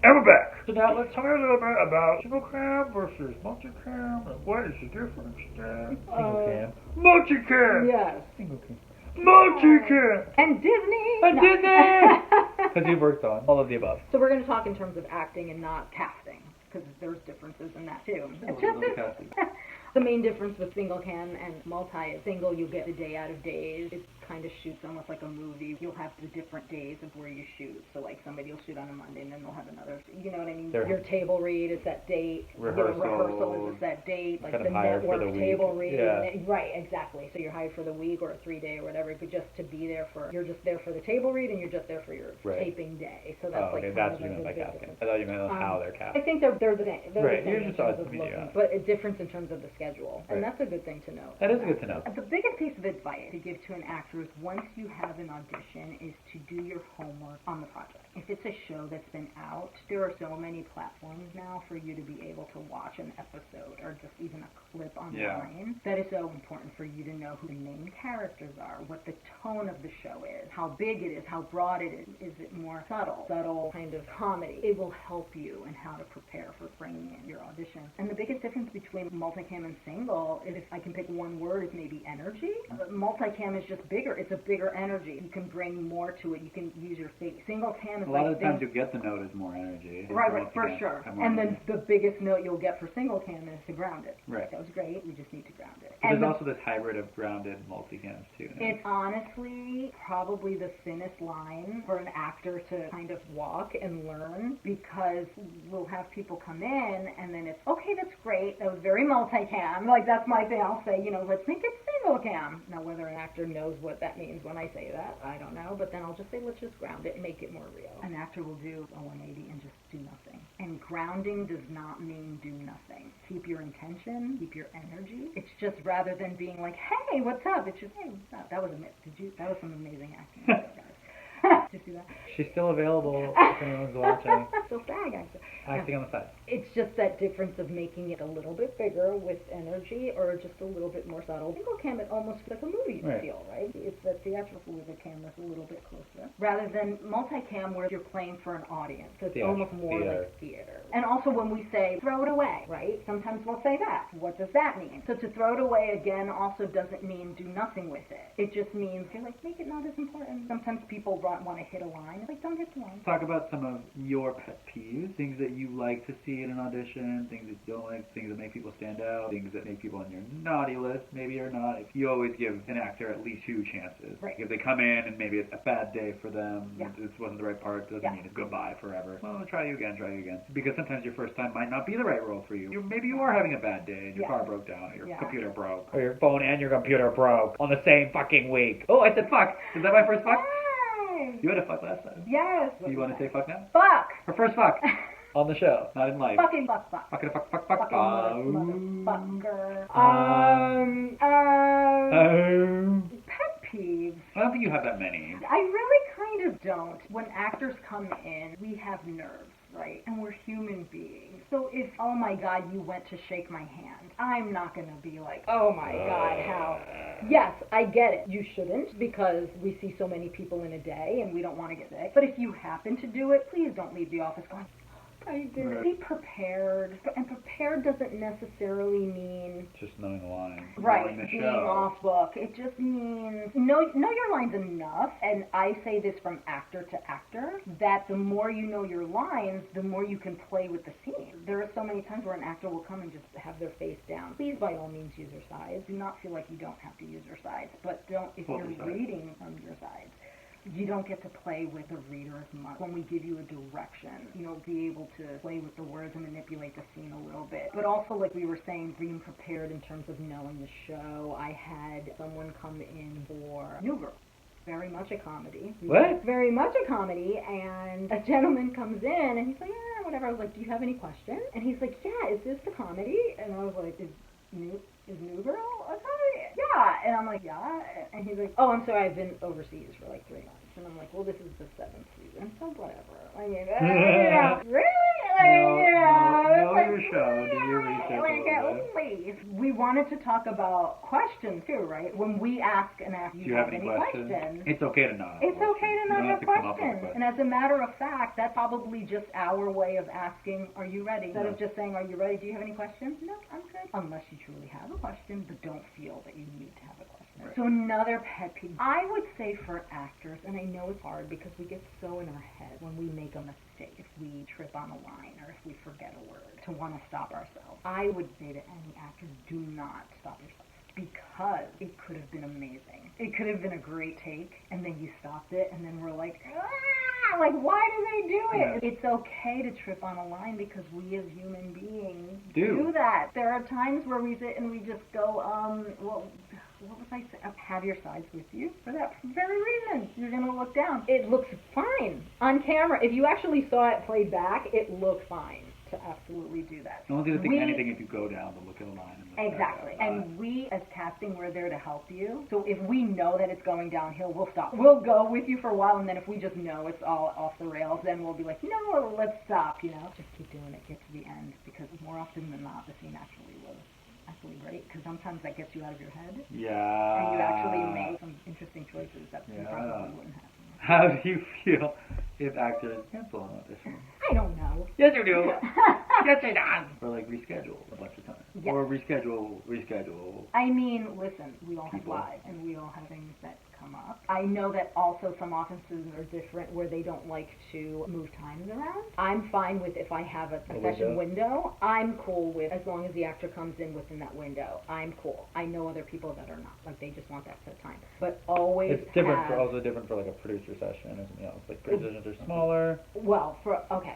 And we're back. So now let's talk a little bit about single cam versus multicam and what is the difference there? Single cam. Multicam. Yes. Single cam. Multicam. And Disney. And Disney. Because you've worked on all of the above. So we're going to talk in terms of acting and not casting, because there's differences in that too. The main difference with single cam and multi is single, you get the day out of days. It kind of shoots almost like a movie. You'll have the different days of where you shoot. So like somebody will shoot on a Monday and then they'll have another, you know what I mean? Your table read is that date. Rehearsal is that date. Like the network table read. Yeah. Right, exactly. So you're hired for the week or a 3-day or whatever, but just to be there you're just there for the table read and you're just there for your taping day. So that's that's what you meant by casting. I thought you meant how they're cast. I think they're the same. Right, you're just but a difference in terms of the schedule. And that's a good thing to know. That is good to know. The biggest piece of advice to give to an actor is once you have an audition is to do your homework on the project. If it's a show that's been out, there are so many platforms now for you to be able to watch an episode or just even a clip online. That is so important for you to know who the main characters are, what the tone of the show is, how big it is, how broad it is. Is it more subtle kind of comedy? It will help you in how to prepare for bringing in your audition. And the biggest difference between multicam and single is, if I can pick one word, is maybe energy. Multicam is just bigger. It's a bigger energy. You can bring more to it. You can use your face. Single cam is a lot of the times you get the note is more energy. Right, for sure. And then the biggest note you'll get for single cam is to ground it. Right. That was great. We just need to ground it. But there's also this hybrid of grounded multicams too. It's honestly probably the thinnest line for an actor to kind of walk and learn, because we'll have people come in and then it's, okay, that's great. That was very multicam. Like, that's my thing. I'll say, let's make it single cam. Now, whether an actor knows what that means when I say that, I don't know. But then I'll just say, let's just ground it and make it more real. An actor will do a 180 and just do nothing. And grounding does not mean do nothing. Keep your intention, keep your energy. It's just, rather than being like, hey, what's up? It's just, hey, what's up? That was that was some amazing acting, guys. Did you see that? She's still available if anyone's watching. So SAG actor. Acting on the side. It's just that difference of making it a little bit bigger with energy or just a little bit more subtle. Single cam, it almost like a movie feel, right? It's that theatrical with the camera's a little bit closer. Rather than multicam where you're playing for an audience. So it's almost more like theater. And also when we say throw it away, right? Sometimes we'll say that. What does that mean? So to throw it away again also doesn't mean do nothing with it. It just means you're like, make it not as important. Sometimes people want to hit a line. It's like, don't hit the line. Talk about some of your pet peeves, things that you like to see in an audition, things that you don't like, things that make people stand out, things that make people on your naughty list, maybe or not. If you always give an actor at least 2 chances. Right. If they come in and maybe it's a bad day for them, this wasn't the right part, doesn't mean it's goodbye forever. Well, try you again. Because sometimes your first time might not be the right role for you. Maybe you are having a bad day and your car broke down or your computer broke. Or your phone and your computer broke on the same fucking week. Oh, I said fuck. Is that my first fuck? You had a fuck last time. Yes. Do you want to say fuck now? Fuck. Her first fuck. On the show, not in life. Fucking fuck. Fucking fuck. Motherfucker. Pet peeves. I don't think you have that many. I really kind of don't. When actors come in, we have nerves, right? And we're human beings. So if, oh my God, you went to shake my hand, I'm not going to be like, oh my God, how? Yes, I get it. You shouldn't, because we see so many people in a day and we don't want to get sick. But if you happen to do it, please don't leave the office going, I did. Right. Be prepared. And prepared doesn't necessarily mean just knowing the lines. Right, being off book. It just means know your lines enough. And I say this from actor to actor, that the more you know your lines, the more you can play with the scene. There are so many times where an actor will come and just have their face down. Please, by all means, use your sides. Do not feel like you don't have to use your sides. But don't, if you're reading from your sides, you don't get to play with the reader as much. When we give you a direction, be able to play with the words and manipulate the scene a little bit. But also, like we were saying, being prepared in terms of knowing the show. I had someone come in for New Girl. Very much a comedy. What? Very much a comedy, and a gentleman comes in, and he's like, yeah, whatever. I was like, do you have any questions? And he's like, yeah, is this the comedy? And I was like, is New Girl a comedy? Yeah. And I'm like, yeah. And he's like, oh, I'm sorry, I've been overseas for like 3 months. And I'm like, well, this is the 7th season, so whatever. I mean, really? Know your show. Do your research a little bit. Please. We want wanted to talk about questions too, right? When we ask an actor, do you have any questions? It's okay to not have It's okay to not have questions. questions. And as a matter of fact, that's probably just our way of asking, are you ready? Instead of just saying, are you ready? Do you have any questions? No, I'm good. Unless you truly have a question, but don't feel that you need to have a question. Right. So another pet peeve, I would say for actors, and I know it's hard because we get so in our head when we make a mistake, if we trip on a line or if we forget a word, to want to stop ourselves. I would say to any actor, do not stop yourself. Because it could have been amazing. It could have been a great take, and then you stopped it, and then we're like, like, why do they do it? Yeah. It's okay to trip on a line because we as human beings do that. There are times where we sit and we just go, well, what was I saying? Have your sides with you for that very reason. You're going to look down. It looks fine on camera. If you actually saw it played back, it looked fine. To absolutely do that. No one's going to think anything if you go down to look at a line. Exactly. And we, as casting, we're there to help you. So if we know that it's going downhill, we'll stop. We'll go with you for a while, and then if we just know it's all off the rails, then we'll be like, no, let's stop, you know. Just keep doing it. Get to the end. Because more often than not, the scene actually will. Actually great, because sometimes that gets you out of your head. Yeah. And you actually make some interesting choices that you probably wouldn't have. How do you feel if actors cancel an audition? I don't know. Yes, you do. Yes, they do. Or like reschedule a bunch of times. Yes. Or reschedule. I mean, listen, we all have lives, and we all have things that come up. I know that also some offices are different where they don't like to move times around. I'm fine with if I have a session window. I'm cool with as long as the actor comes in within that window. I'm cool. I know other people that are not. Like they just want that set time. But always it's different. Also different for like a producer session or something else. Like producers are smaller. Well,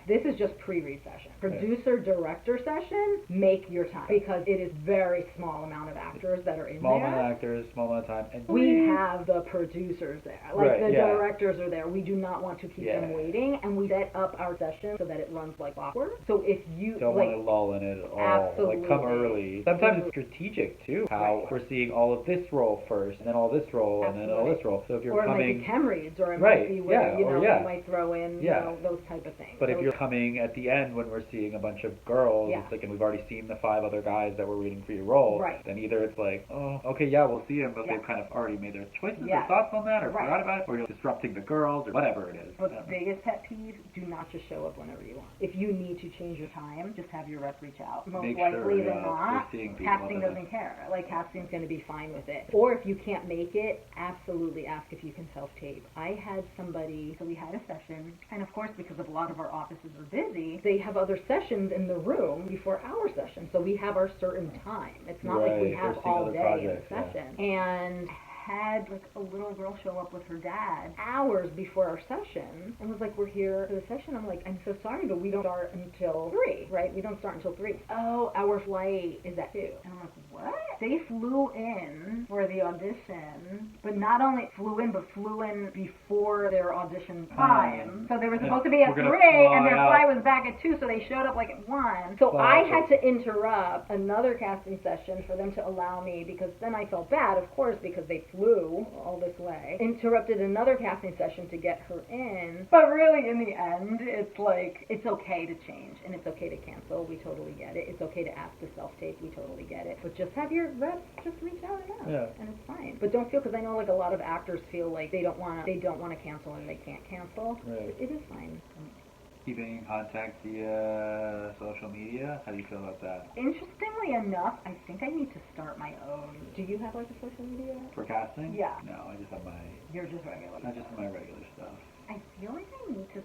this is just pre-read session. Producer-director session, make your time because it is very small amount of actors that are in small there. Small amount of actors, small amount of time. And we have the producers there. Like the directors are there. We do not want to keep them waiting, and we set up our session so that it runs like clockwork. So if you don't want to lull in it at all, absolutely. Like come early. Sometimes it's strategic too. How we're seeing all of this role first, and then all this role, and then all this role. So if you're coming, it might be chem reads, or it might be where you might throw in those type of things. But if you're coming at the end when we're seeing a bunch of girls, it's like, and we've already seen the 5 other guys that were reading for your role, then either it's like, oh, okay, we'll see them, but they've kind of already made their choices, their thoughts on that, or forgot about it, or you're disrupting the girls, or whatever it is. But the biggest pet peeve, do not just show up whenever you want. If you need to change your time, just have your rep reach out. Most likely than not, casting doesn't care. Like, casting's going to be fine with it. Or if you can't make it, absolutely ask if you can self-tape. I had somebody, so we had a session, and of course, because of a lot of our offices are busy, they have other sessions in the room before our session, so we have our certain time. It's not like we have all day in the session. And had like a little girl show up with her dad hours before our session and was like, we're here for the session. I'm like, I'm so sorry, but we don't start until 3, right? We don't start until 3. Oh, our flight is at 2. And I'm like, what? They flew in for the audition, but not only flew in, but flew in before their audition time. So they were supposed to be at 3, and their flight was back at 2, so they showed up like at 1. So I had to interrupt another casting session for them to allow me, because then I felt bad, of course, because they flew all this way. Interrupted another casting session to get her in. But really, in the end, it's like, it's okay to change, and it's okay to cancel. We totally get it. It's okay to ask to self-tape. We totally get it. But just have your reps just reach out and ask, and it's fine. But don't feel, because I know like a lot of actors feel like they don't want to cancel and they can't cancel. Right. It is fine. Keeping in contact via social media? How do you feel about that? Interestingly enough, I think I need to start my own. Do you have like a social media? For casting? Yeah. No, I just have my... You're just regular. I just have my regular stuff. I feel like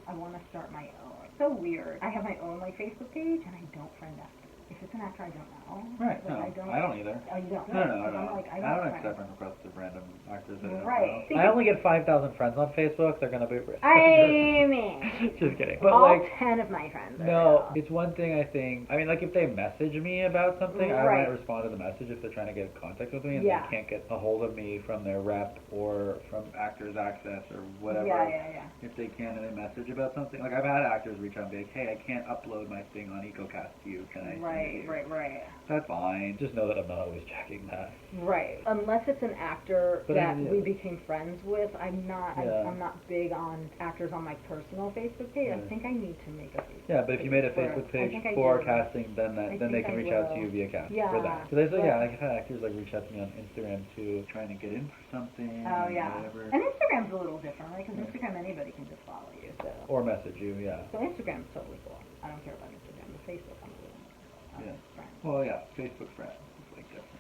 I want to start my own. It's so weird. I have my own like Facebook page, and I don't friend actors. If it's an actor I don't know. Right, like, I don't either. Oh, you don't? No. I don't accept friend requests of random actors I don't know. I only get 5,000 friends on Facebook. They're gonna be... I mean... Just kidding. But all like, 10 of my friends are no, it's one thing I think... I mean, like, if they message me about something, I might respond to the message if they're trying to get in contact with me and they can't get a hold of me from their rep or from Actors Access or whatever. Yeah. If they can and they message about something. Like, I've had actors reach out and be like, hey, I can't upload my thing on EcoCast to you. Can I Right. That's fine. Just know that I'm not always checking that. Right. Unless it's an actor But that yeah. we became friends with, I'm not. Yeah. I'm not big on actors on my personal Facebook page. Yeah. I think I need to make a Facebook. Yeah, but if you made a for- Facebook I page think I for do. casting, then they think can I reach out to will. you via casting Yeah. for that. Because But- I've had actors like reach out to me on Instagram too, trying to get in for something. Oh or yeah. Whatever. And Instagram's a little different, right? Because Instagram anybody can just follow you. So. Or message you, yeah. So Instagram's totally cool. I don't care about Instagram. But Facebook, I'm a little more. Yeah. Friends. Well, yeah, Facebook friends. It's like different.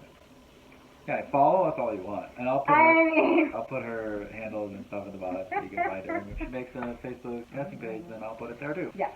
Yeah, follow us all you want, and I'll put her handles and stuff at the bottom so you can find her. And if she makes a Facebook casting page, then I'll put it there too. Yes.